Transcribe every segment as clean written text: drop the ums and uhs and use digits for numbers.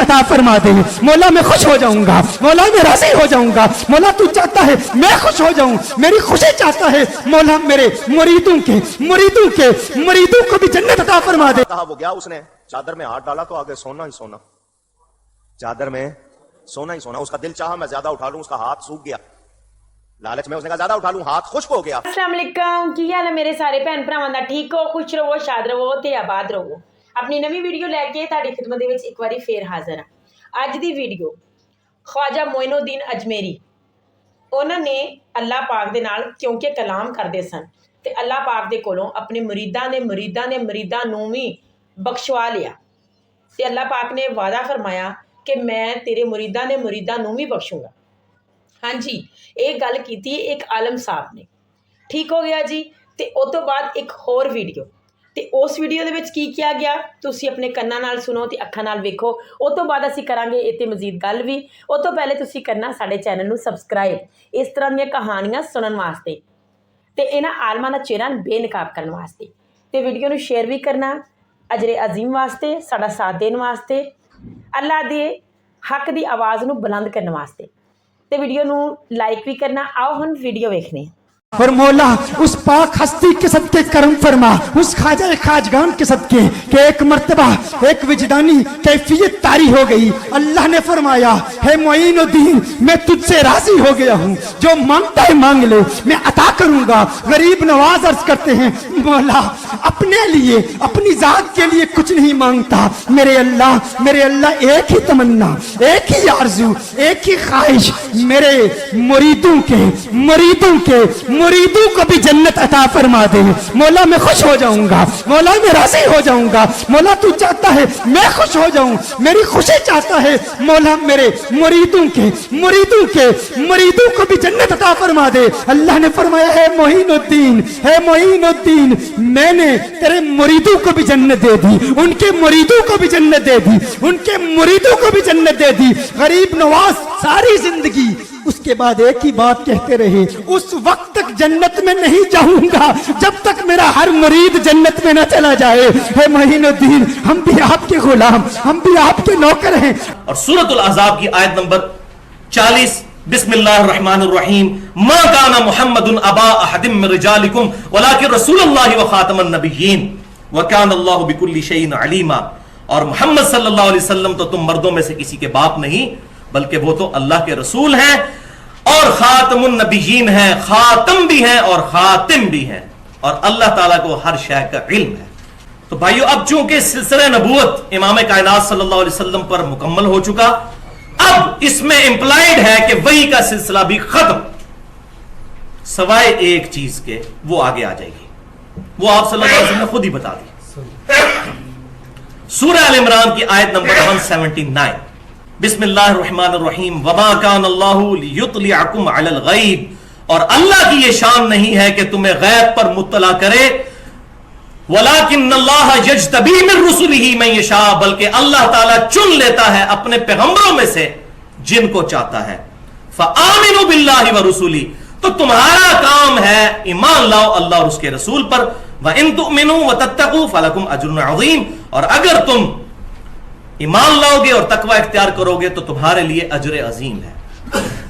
عطا فرما دے مولا میں خوش ہو جاؤں گا مولا میں راضی ہو جاؤں گا مولا تو چاہتا ہے میں خوش ہو جاؤں میری خوشی چاہتا ہے مولا میرے مریدوں کو بھی جنت عطا فرما دے. کہا وہ گیا اس نے چادر میں ہاتھ ڈالا تو آگے سونا ہی سونا چادر میں سونا ہی سونا. اس کا دل چاہا میں زیادہ اٹھا لوں اس کا ہاتھ سوکھ گیا لالچ میں اس نے کہا زیادہ اٹھا لوں ہاتھ خشک ہو گیا. السلام علیکم کی حال ہے میرے سارے بھن بھراواں دا ٹھیک ہو خوش رہو شاد رہو تے آباد رہو. اپنی نویں ویڈیو لے کے تہاڈی خدمت دے وچ ایک واری پھر حاضر ہاں. اج دی ویڈیو خواجہ معین الدین اجمیری انہاں نے اللہ پاک دے نال کیونکہ کلام کردے سن تے اللہ پاک دے کولوں اپنے مریداں نوں وی بخشوا لیا تے اللہ پاک نے وعدہ فرمایا کہ میں تیرے مریداں نوں وی بخشوں گا. ہاں جی ایک گل کیتی ایک عالم صاحب نے ٹھیک ہو گیا جی. تے او تو بعد ایک ہور ویڈیو تے اس ویڈیو دے وچ کی کیا گیا تسی اپنے کناں نال سنو تے اکھاں نال ویکھو. او تو بعد اسی کران گے اتے مزید گل وی. او تو پہلے تسی کرنا ساڈے چینل نو سبسکرائب اس طرح دیاں کہانیاں سنن واسطے تے انہاں عالماں دا چہرہ بے نقاب کرن واسطے تے ویڈیو نو شیئر بھی کرنا اجر عظیم واسطے ساڈا ساتھ دین واسطے اللہ دے حق دی آواز نو بلند کرن واسطے تے ویڈیو نو لائک بھی کرنا. آؤ ہن ویڈیو ویکھنے. اور مولا اس پاک ہستی کے صدقے کرم فرما اس خواجہ خواجگان کے صدقے کہ ایک مرتبہ ایک وجدانی کیفیت طاری ہو گئی. اللہ نے فرمایا ہے معین الدین میں تجھ سے راضی ہو گیا ہوں جو مانگتا ہے مانگ لے میں عطا کروں گا. غریب نواز عرض کرتے ہیں مولا اپنے لیے اپنی ذات کے لیے کچھ نہیں مانگتا میرے اللہ ایک ہی تمنا ایک ہی آرزو ایک ہی خواہش میرے مریدوں کو بھی جنت عطا فرما دے. مولا میں خوش ہو جاؤں گا مولا میں راضی ہو جاؤں گا مولا تو چاہتا ہے میں خوش ہو جاؤں میری خوشی چاہتا ہے مولا میرے مریدوں کو بھی جنت عطا فرما دے. اللہ نے فرمایا ہے معین الدین میں نے تیرے مریدوں کو بھی جنت دے دی ان کے مریدوں کو بھی جنت دے دی ان کے مریدوں کو بھی جنت دے دی. غریب نواز ساری زندگی اس کے بعد ایک ہی بات کہتے رہے اس وقت تک جنت میں نہیں جاؤں گا جب تک میرا ہر مرید جنت میں نہ چلا جائے. اے معین الدین ہم بھی آپ کے غلام ہم بھی آپ کے نوکر ہیں. اور سورۃ الاحزاب کی آیت نمبر 40 بسم اللہ الرحمن الرحیم ما کان محمد ابا احد من رجالکم ولکن رسول اللہ وخاتم النبیین وکان اللہ بکل شیء علیما. اور محمد صلی اللہ علیہ وسلم تو تم مردوں میں سے کسی کے باپ نہیں بلکہ وہ تو اللہ کے رسول ہیں اور خاتم النبیین ہیں خاتم بھی ہیں اور خاتم بھی ہیں اور اللہ تعالیٰ کو ہر شے کا علم ہے. تو بھائیو اب چونکہ سلسلہ نبوت امام کائنات صلی اللہ علیہ وسلم پر مکمل ہو چکا اب اس میں امپلائیڈ ہے کہ وحی کا سلسلہ بھی ختم سوائے ایک چیز کے وہ آگے آ جائے گی وہ آپ صلی اللہ علیہ وسلم نے خود ہی بتا دی. سورہ ال عمران کی آیت نمبر 179 بسم اللہ الرحمن الرحیم وما کان اللہ لیطلعکم علی الغیب اور اللہ کی یہ شان نہیں ہے کہ تمہیں غیب پر مطلع کرے ولکن اللہ یجتبی من رسلہ من یشاء بلکہ اللہ تعالیٰ چن لیتا ہے اپنے پیغمبروں میں سے جن کو چاہتا ہے. فآمنوا باللہ ورسولہ تو تمہارا کام ہے ایمان لاؤ اللہ اور اس کے رسول پر. وَإِن تُؤْمِنُوا وَتَتَّقُوا فَلَكُمْ أَجْرٌ عَظِيمٌ اور اگر تم ایمان لاؤ گے اور تقوی اختیار کرو گے تو تمہارے لیے اجر عظیم ہے.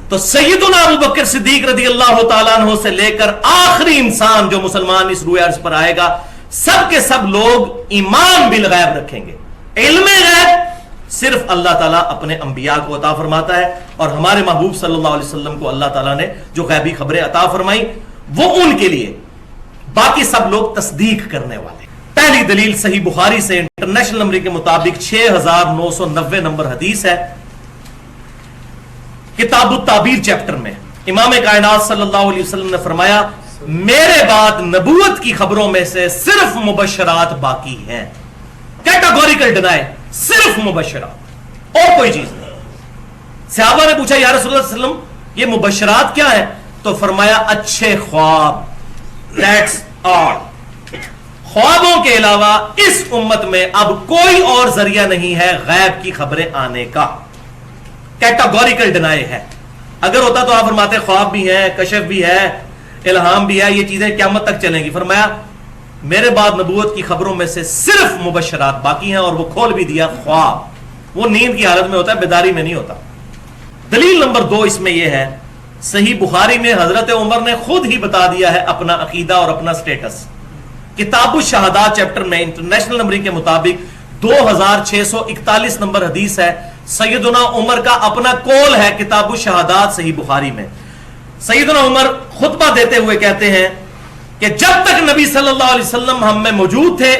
تو سیدنا ابو بکر صدیق رضی اللہ تعالیٰ عنہ سے لے کر آخری انسان جو مسلمان اس روئے عرض پر آئے گا سب کے سب لوگ ایمان بالغیب رکھیں گے. علم غیب صرف اللہ تعالیٰ اپنے انبیاء کو عطا فرماتا ہے اور ہمارے محبوب صلی اللہ علیہ وسلم کو اللہ تعالیٰ نے جو غیبی خبریں عطا فرمائی وہ ان کے لیے باقی سب لوگ تصدیق کرنے والے. پہلی دلیل صحیح بخاری سے انٹرنیشنل نمبر کے مطابق 6990 نمبر حدیث ہے کتاب التعبیر چیپٹر میں امام کائنات صلی اللہ علیہ وسلم نے فرمایا میرے بعد نبوت کی خبروں میں سے صرف مبشرات باقی ہیں. کیٹاگوریکل ڈینائی صرف مبشرات اور کوئی چیز نہیں. صحابہ نے پوچھا یا رسول اللہ صلی اللہ علیہ وسلم یہ مبشرات کیا ہے تو فرمایا اچھے خواب. That's all. خوابوں کے علاوہ اس امت میں اب کوئی اور ذریعہ نہیں ہے غیب کی خبریں آنے کا. کیٹاگوریکل ڈینائی ہے. اگر ہوتا تو آپ فرماتے خواب بھی ہیں کشف بھی ہے الہام بھی ہے یہ چیزیں قیامت تک چلیں گی. فرمایا میرے بعد نبوت کی خبروں میں سے صرف مبشرات باقی ہیں اور وہ کھول بھی دیا خواب وہ نیند کی حالت میں ہوتا ہے, بیداری میں نہیں ہوتا. دلیل نمبر 2 اس میں یہ ہے, صحیح بخاری میں حضرت عمر نے خود ہی بتا دیا ہے اپنا عقیدہ اور اپنا سٹیٹس. کتاب الشہادات چیپٹر میں انٹرنیشنل نمبرنگ کے مطابق 2641 نمبر حدیث ہے. سیدنا عمر کا اپنا قول ہے کتاب الشہادات صحیح بخاری میں. سیدنا عمر خطبہ دیتے ہوئے کہتے ہیں کہ جب تک نبی صلی اللہ علیہ وسلم ہم میں موجود تھے,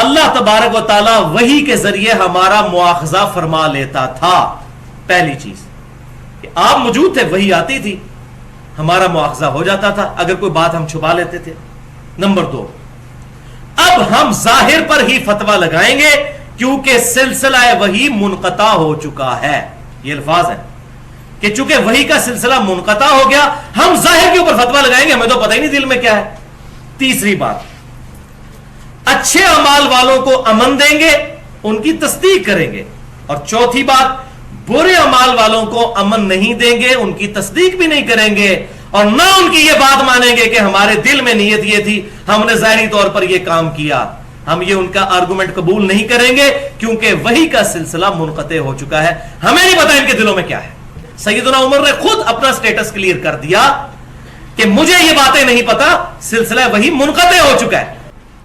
اللہ تبارک و تعالی وحی کے ذریعے ہمارا مواخذہ فرما لیتا تھا. پہلی چیز کہ آپ موجود تھے, وحی آتی تھی, ہمارا مواخذہ ہو جاتا تھا اگر کوئی بات ہم چھپا لیتے تھے. نمبر 2, اب ہم ظاہر پر ہی فتویٰ لگائیں گے کیونکہ سلسلہ وحی منقطع ہو چکا ہے. یہ الفاظ ہیں کہ چونکہ وحی کا سلسلہ منقطع ہو گیا, ہم ظاہر کے اوپر فتویٰ لگائیں گے, ہمیں تو پتہ ہی نہیں دل میں کیا ہے. تیسری بات, اچھے اعمال والوں کو امن دیں گے, ان کی تصدیق کریں گے. اور چوتھی بات, برے اعمال والوں کو امن نہیں دیں گے, ان کی تصدیق بھی نہیں کریں گے, اور نہ ان کی یہ بات مانیں گے کہ ہمارے دل میں نیت یہ تھی, ہم نے ظاہری طور پر یہ کام کیا. ہم یہ ان کا آرگومنٹ قبول نہیں کریں گے کیونکہ وحی کا سلسلہ منقطع ہو چکا ہے, ہمیں نہیں پتا ان کے دلوں میں کیا ہے. سیدنا عمر نے خود اپنا سٹیٹس کلیئر کر دیا کہ مجھے یہ باتیں نہیں پتا, سلسلہ وحی منقطع ہو چکا ہے.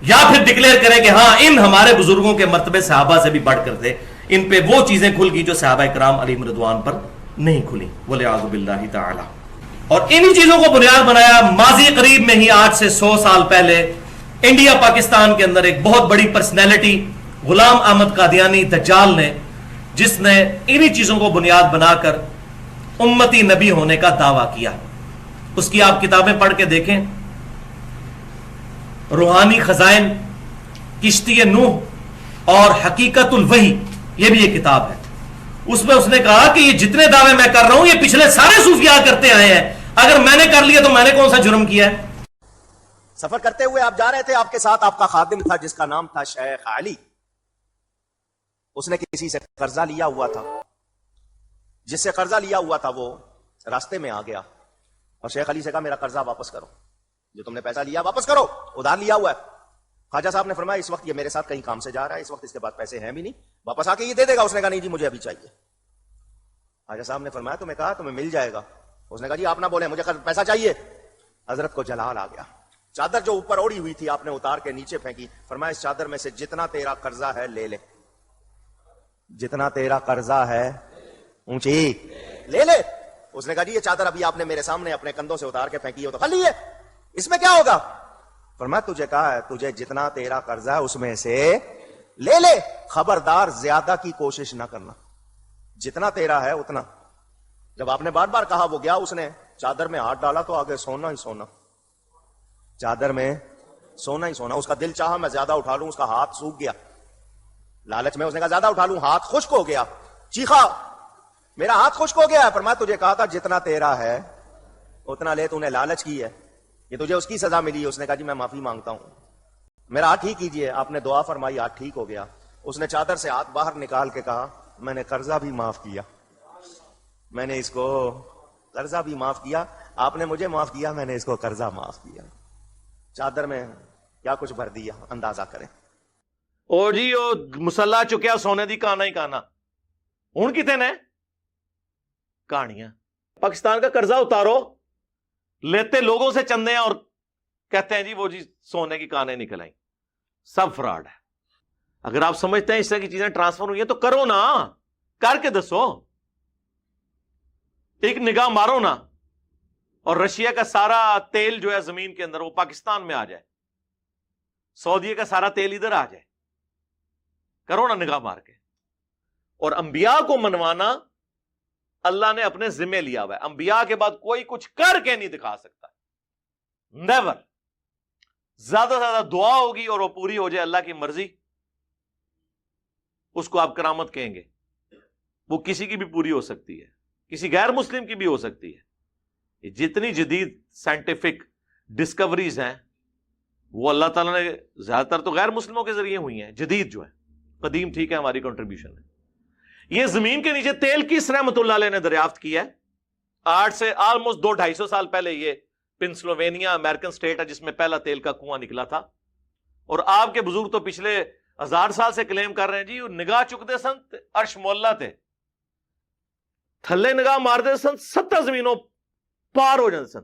یا پھر ڈکلیئر کریں کہ ہاں ان ہمارے بزرگوں کے مرتبے صحابہ سے بھی بڑھ کر تھے, ان پہ وہ چیزیں کھل گئی جو صحابہ کرام علیہم رضوان پر نہیں کھلی. والعیاذ باللہ تعالی. اور انہی چیزوں کو بنیاد بنایا ماضی قریب میں ہی, آج سے 100 سال پہلے, انڈیا پاکستان کے اندر ایک بہت بڑی پرسنالٹی غلام احمد قادیانی دجال نے, جس نے انہی چیزوں کو بنیاد بنا کر امتی نبی ہونے کا دعویٰ کیا. اس کی آپ کتابیں پڑھ کے دیکھیں, روحانی خزائن, کشتی نوح اور حقیقت الوحی, یہ بھی ایک کتاب ہے. اس میں اس نے کہا کہ یہ جتنے دعوے میں کر رہا ہوں یہ پچھلے سارے صوفیاء کرتے آئے ہیں, اگر میں نے کر لیا تو میں نے کون سا جرم کیا ہے. سفر کرتے ہوئے آپ جا رہے تھے, آپ کے ساتھ آپ کا خادم تھا جس کا نام تھا شیخ علی. اس نے کسی سے قرضہ لیا ہوا تھا, جس سے قرضہ لیا ہوا تھا وہ راستے میں آ گیا اور شیخ علی سے کہا میرا قرضہ واپس کرو, جو تم نے پیسہ لیا واپس کرو, ادھار لیا ہوا ہے. خواجہ صاحب نے فرمایا اس وقت یہ میرے ساتھ کہیں کام سے جا رہا ہے, اس وقت اس کے پاس پیسے ہیں بھی نہیں, واپس آ کے یہ دے دے گا. اس نے کہا نہیں جی مجھے ابھی چاہیے. خواجہ صاحب نے فرمایا تمہیں کہا تمہیں مل جائے گا. اس نے کہا جی آپ نہ بولیں, مجھے پیسہ چاہیے. حضرت کو جلال آ گیا. چادر جو اوپر اوڑی ہوئی تھی آپ نے اتار کے نیچے پھینکی. فرمایا اس چادر میں سے جتنا تیرا قرضہ ہے لے لے, جتنا تیرا قرضہ ہے اونچی لے لے. اس نے کہا جی یہ چادر ابھی آپ نے میرے سامنے اپنے کندھوں سے اتار کے پھینکی ہو تو خالی ہے, اس میں کیا ہوگا؟ فرمایا تجھے کہا ہے تجھے جتنا تیرا قرضہ ہے اس میں سے لے لے, خبردار زیادہ کی کوشش نہ کرنا, جتنا تیرا ہے اتنا. جب آپ نے بار بار کہا وہ گیا, اس نے چادر میں ہاتھ ڈالا تو آگے سونا ہی سونا, چادر میں سونا ہی سونا. اس کا دل چاہا میں زیادہ اٹھا لوں, اس کا ہاتھ سوکھ گیا لالچ میں. اس نے کہا زیادہ اٹھا لوں, ہاتھ خشک ہو گیا, چیخا میرا ہاتھ خشک ہو گیا ہے. فرمایا تجھے کہا تھا جتنا تیرا ہے اتنا لے, تو نے لالچ کی ہے, یہ تجھے اس کی سزا ملی. اس نے کہا جی میں معافی مانگتا ہوں, میرا ہاتھ ٹھیک کیجئے. آپ نے دعا فرمائی, ہاتھ ٹھیک ہو گیا. اس نے چادر سے ہاتھ باہر نکال کے کہا میں نے قرضہ بھی معاف کیا, میں نے اس کو قرضہ بھی معاف کیا, آپ نے مجھے معاف کیا, میں نے اس کو قرضہ معاف کیا. چادر میں کیا کچھ بھر دیا اندازہ کریں. او جی او مسلح چکیا سونے دی کانا ہی کانا, ہن کتے نے کہانیاں. پاکستان کا قرضہ اتارو, لیتے لوگوں سے چندے ہیں اور کہتے ہیں جی وہ جی سونے کی کانیں نکل آئیں. سب فراڈ ہے. اگر آپ سمجھتے ہیں اس طرح کی چیزیں ٹرانسفر ہوئی ہیں تو کرو نا, کر کے دسو, ایک نگاہ مارو نا. اور رشیا کا سارا تیل جو ہے زمین کے اندر وہ پاکستان میں آ جائے, سعودیہ کا سارا تیل ادھر آ جائے, کرو نا نگاہ مار کے. اور انبیاء کو منوانا اللہ نے اپنے ذمہ لیا ہوا ہے. انبیاء کے بعد کوئی کچھ کر کے نہیں دکھا سکتا, نیور. زیادہ سے زیادہ دعا ہوگی اور وہ پوری ہو جائے اللہ کی مرضی, اس کو آپ کرامت کہیں گے. وہ کسی کی بھی پوری ہو سکتی ہے, کسی غیر مسلم کی بھی ہو سکتی ہے. جتنی جدید سائنٹیفک ڈسکوریز ہیں وہ اللہ تعالیٰ نے زیادہ تر تو غیر مسلموں کے ذریعے ہوئی ہیں. جدید جو ہے, قدیم ٹھیک ہے ہماری کنٹریبیوشن ہے. یہ زمین کے نیچے تیل کس رحمت اللہ علیہ نے دریافت کیا ہے؟ 8 سے آلموسٹ 200-250 سال پہلے. یہ پنسلوینیا امریکن سٹیٹ ہے جس میں پہلا تیل کا کنواں نکلا تھا. اور آپ کے بزرگ تو پچھلے 1000 ਸਾਲ ਸੇ ਕਲੇਮ ਕਰ ਰਹੇ ਜੀ, ਉਹ ਨਿਗਾਹ ਚੁੱਕਦੇ ਸਨ ਤੇ ਅਰਸ਼ ਮੌਲਾ ਤੇ ਥੱਲੇ ਨਿਗਾਹ ਮਾਰਦੇ ਸਨ, 70 ਜ਼ਮੀਨੋਂ ਪਾਰ ਹੋ ਜਾਂਦੇ ਸਨ,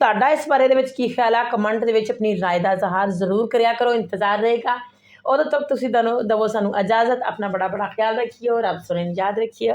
ਤੁਹਾਡਾ ਇਸ ਬਾਰੇ ਦੇ ਵਿੱਚ ਕੀ ਖਿਆਲ ਆ, ਕਮੈਂਟ ਦੇ ਵਿੱਚ ਆਪਣੀ ਰਾਏ ਦਾ ਇਜ਼ਹਾਰ ਜ਼ਰੂਰ ਕਰਿਆ ਕਰੋ। ਇੰਤਜ਼ਾਰ ਰਹੇਗਾ। ਉਦੋਂ ਤੱਕ ਤੁਸੀਂ ਦਵੋ ਸਾਨੂੰ ਇਜਾਜ਼ਤ। ਆਪਣਾ ਬੜਾ ਖਿਆਲ ਰੱਖਿਓ। ਰੱਬ ਸੁਣੇ ਯਾਦ ਰੱਖਿਓ।